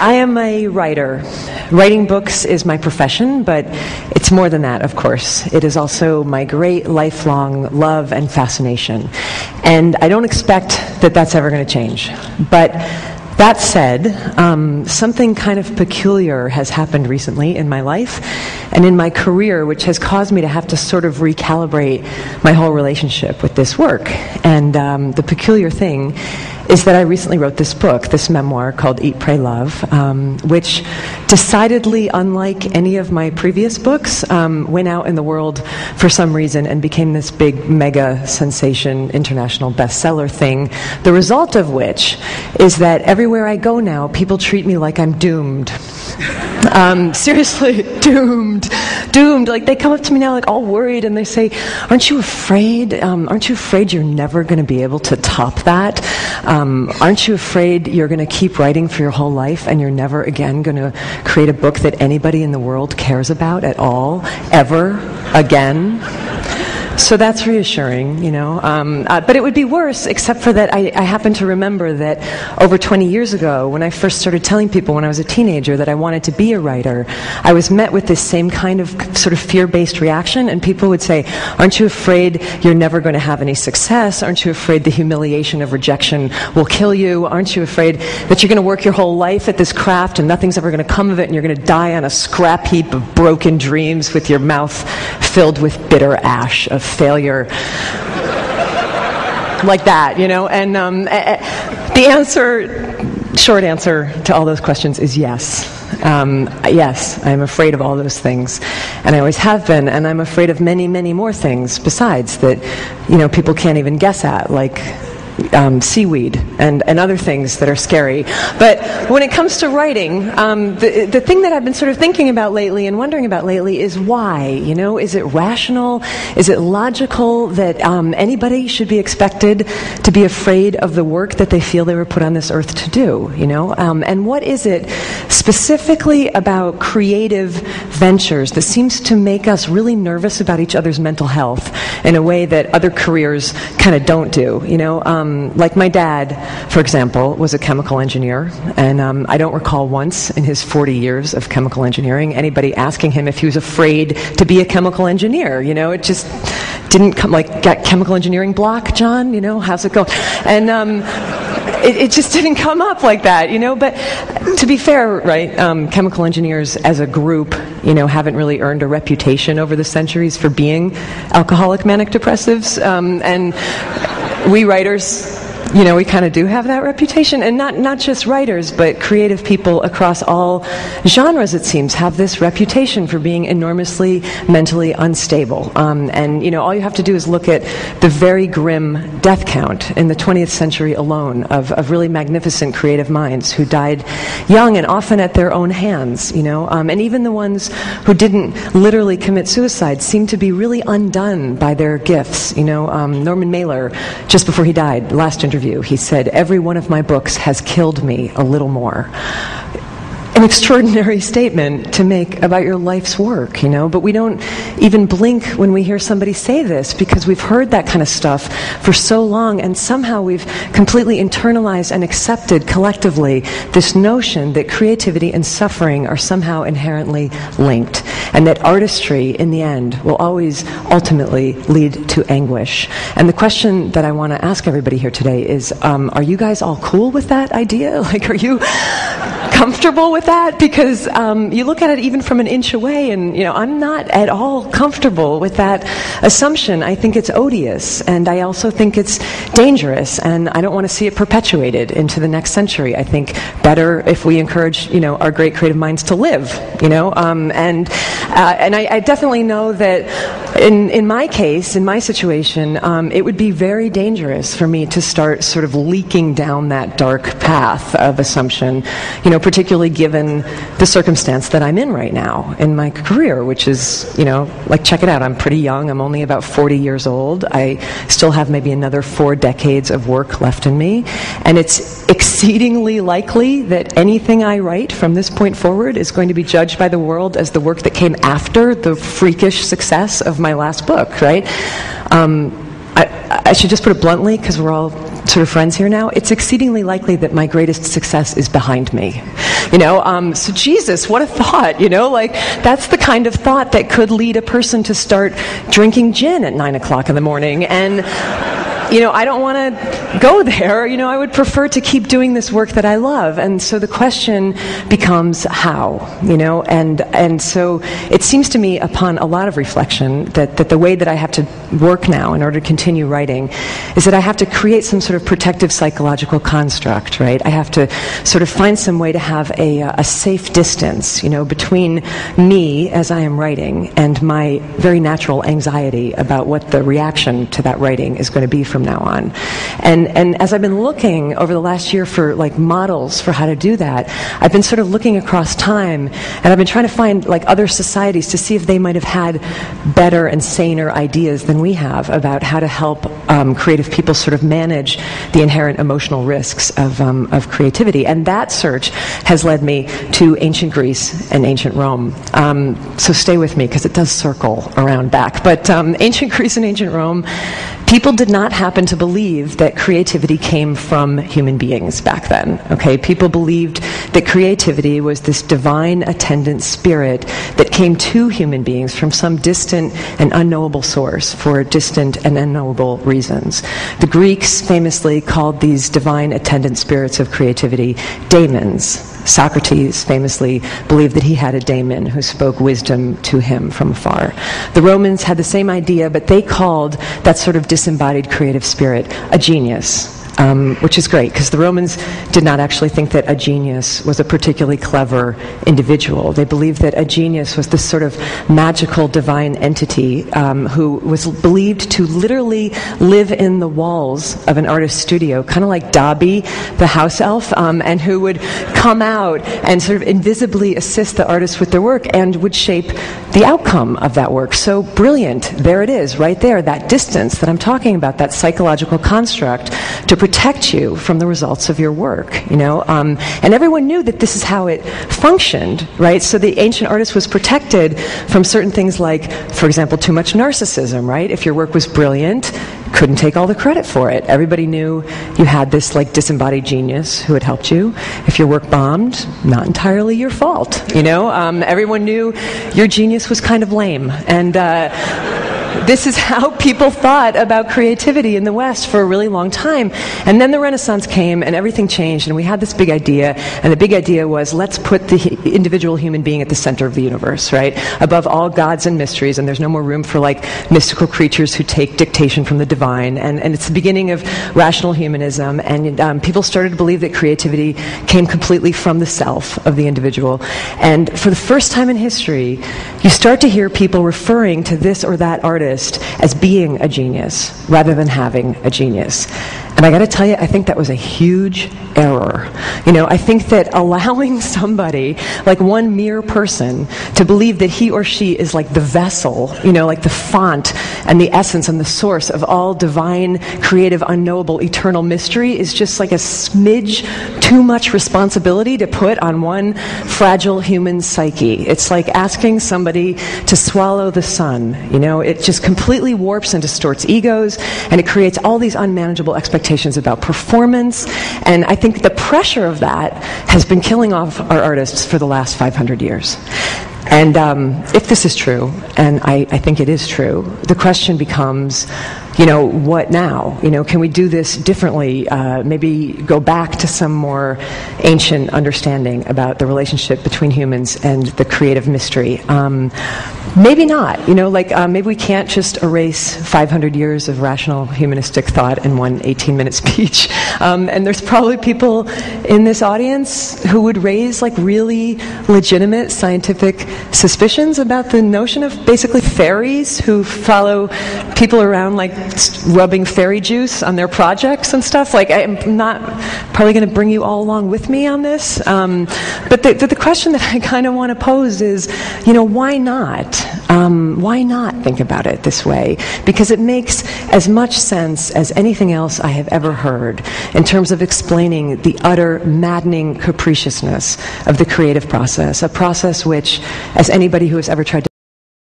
I am a writer. Writing books is my profession, but it's more than that, of course. It is also my great lifelong love and fascination. And I don't expect that that's ever going to change. But that said, something kind of peculiar has happened recently in my life and in my career, which has caused me to have to sort of recalibrate my whole relationship with this work. And the peculiar thing is that I recently wrote this book, this memoir called Eat, Pray, Love, which decidedly, unlike any of my previous books, went out in the world for some reason and became this big mega sensation, international bestseller thing, the result of which is that everywhere I go now, people treat me like I'm doomed. Seriously, doomed. Like, they come up to me now like all worried and they say, aren't you afraid you're never going to be able to top that? Aren't you afraid you're going to keep writing for your whole life and you're never again going to create a book that anybody in the world cares about at all, ever again? So that's reassuring, you know. But it would be worse, except for that I happen to remember that over 20 years ago, when I first started telling people when I was a teenager that I wanted to be a writer, I was met with this same kind of sort of fear-based reaction, and people would say, aren't you afraid you're never going to have any success? Aren't you afraid the humiliation of rejection will kill you? Aren't you afraid that you're going to work your whole life at this craft and nothing's ever going to come of it and you're going to die on a scrap heap of broken dreams with your mouth filled with bitter ash of failure? Like that, you know? And the short answer to all those questions is yes. Yes, I'm afraid of all those things. And I always have been, and I'm afraid of many, many more things besides that, you know, people can't even guess at, like seaweed and other things that are scary. But when it comes to writing, the thing that I've been sort of thinking about lately and wondering about lately is why. You know, is it rational? Is it logical that anybody should be expected to be afraid of the work that they feel they were put on this earth to do? You know, and what is it specifically about creative ventures that seems to make us really nervous about each other's mental health in a way that other careers kind of don't do? You know. Like my dad, for example, was a chemical engineer, and I don't recall once in his 40 years of chemical engineering anybody asking him if he was afraid to be a chemical engineer. You know, it just didn't come, like, got chemical engineering block, John? You know, how's it going? And it just didn't come up like that, you know. But to be fair, right, chemical engineers as a group, you know, haven't really earned a reputation over the centuries for being alcoholic manic depressives, and we writers, you know, we kind of do have that reputation, and not just writers, but creative people across all genres, it seems, have this reputation for being enormously mentally unstable. And, you know, all you have to do is look at the very grim death count in the 20th century alone of really magnificent creative minds who died young and often at their own hands, you know. And even the ones who didn't literally commit suicide seem to be really undone by their gifts, you know. Norman Mailer, just before he died, last interview, he said, every one of my books has killed me a little more. An extraordinary statement to make about your life's work, you know, but we don't even blink when we hear somebody say this because we've heard that kind of stuff for so long, and somehow we've completely internalized and accepted collectively this notion that creativity and suffering are somehow inherently linked, and that artistry, in the end, will always ultimately lead to anguish. And the question that I want to ask everybody here today is, are you guys all cool with that idea? Like, are you comfortable with that? Because you look at it even from an inch away, and, you know, I'm not at all comfortable with that assumption. I think it's odious, and I also think it's dangerous, and I don't want to see it perpetuated into the next century. I think better if we encourage, you know, our great creative minds to live, you know, and I definitely know that in my case, in my situation, it would be very dangerous for me to start sort of leaking down that dark path of assumption, you know, particularly given the circumstance that I'm in right now in my career, which is, you know, like, check it out, I'm pretty young, I'm only about 40 years old, I still have maybe another 4 decades of work left in me, and it's exceedingly likely that anything I write from this point forward is going to be judged by the world as the work that came after the freakish success of my last book, right? I should just put it bluntly, because we're all sort of friends here now. It's exceedingly likely that my greatest success is behind me. So Jesus, what a thought, like that's the kind of thought that could lead a person to start drinking gin at 9 o'clock in the morning. And I don't want to go there. I would prefer to keep doing this work that I love. And so the question becomes how, and so it seems to me upon a lot of reflection that the way that I have to work now in order to continue writing is that I have to create some sort of protective psychological construct, right? I have to sort of find some way to have a safe distance, between me as I am writing and my very natural anxiety about what the reaction to that writing is going to be from now on. And as I've been looking over the last year for like models for how to do that, I've been sort of looking across time, and I've been trying to find like other societies to see if they might have had better and saner ideas than we have about how to help creative people sort of manage the inherent emotional risks of creativity. And that search has led me to ancient Greece and ancient Rome. So stay with me because it does circle around back. But ancient Greece and ancient Rome, people did not happen to believe that creativity came from human beings back then. Okay, people believed that creativity was this divine attendant spirit that came to human beings from some distant and unknowable source for distant and unknowable reasons. The Greeks famously called these divine attendant spirits of creativity daemons. Socrates famously believed that he had a daemon who spoke wisdom to him from afar. The Romans had the same idea, but they called that sort of disembodied creative spirit a genius. Which is great, because the Romans did not actually think that a genius was a particularly clever individual. They believed that a genius was this sort of magical divine entity who was believed to literally live in the walls of an artist's studio, kind of like Dobby, the house elf, and who would come out and sort of invisibly assist the artist with their work and would shape the outcome of that work. So brilliant. There it is, right there, that distance that I'm talking about, that psychological construct to protect you from the results of your work, and everyone knew that this is how it functioned, right? So the ancient artist was protected from certain things like, for example, too much narcissism, right? If your work was brilliant, couldn't take all the credit for it. Everybody knew you had this like disembodied genius who had helped you. If your work bombed, not entirely your fault, everyone knew your genius was kind of lame, and this is how people thought about creativity in the West for a really long time. And then the Renaissance came and everything changed, and we had this big idea, and the big idea was, let's put the individual human being at the center of the universe, right? Above all gods and mysteries, and there's no more room for like mystical creatures who take dictation from the divine. And it's the beginning of rational humanism, and people started to believe that creativity came completely from the self of the individual. And for the first time in history, you start to hear people referring to this or that artist as being a genius rather than having a genius. And I got to tell you, I think that was a huge error. I think that allowing somebody, like one mere person, to believe that he or she is like the vessel, like the font and the essence and the source of all divine, creative, unknowable, eternal mystery is just like a smidge too much responsibility to put on one fragile human psyche. It's like asking somebody to swallow the sun. It just completely warps and distorts egos, and it creates all these unmanageable expectations about performance. And I think the pressure of that has been killing off our artists for the last 500 years. And if this is true, and I think it is true, the question becomes, what now? Can we do this differently? Maybe go back to some more ancient understanding about the relationship between humans and the creative mystery. Maybe not. Maybe we can't just erase 500 years of rational humanistic thought in one 18-minute speech. And there's probably people in this audience who would raise really legitimate scientific suspicions about the notion of basically fairies who follow people around rubbing fairy juice on their projects and stuff. I'm not probably going to bring you all along with me on this. But the question that I kind of want to pose is, why not? Why not think about it this way? Because it makes as much sense as anything else I have ever heard in terms of explaining the utter maddening capriciousness of the creative process, a process which, as anybody who has ever tried to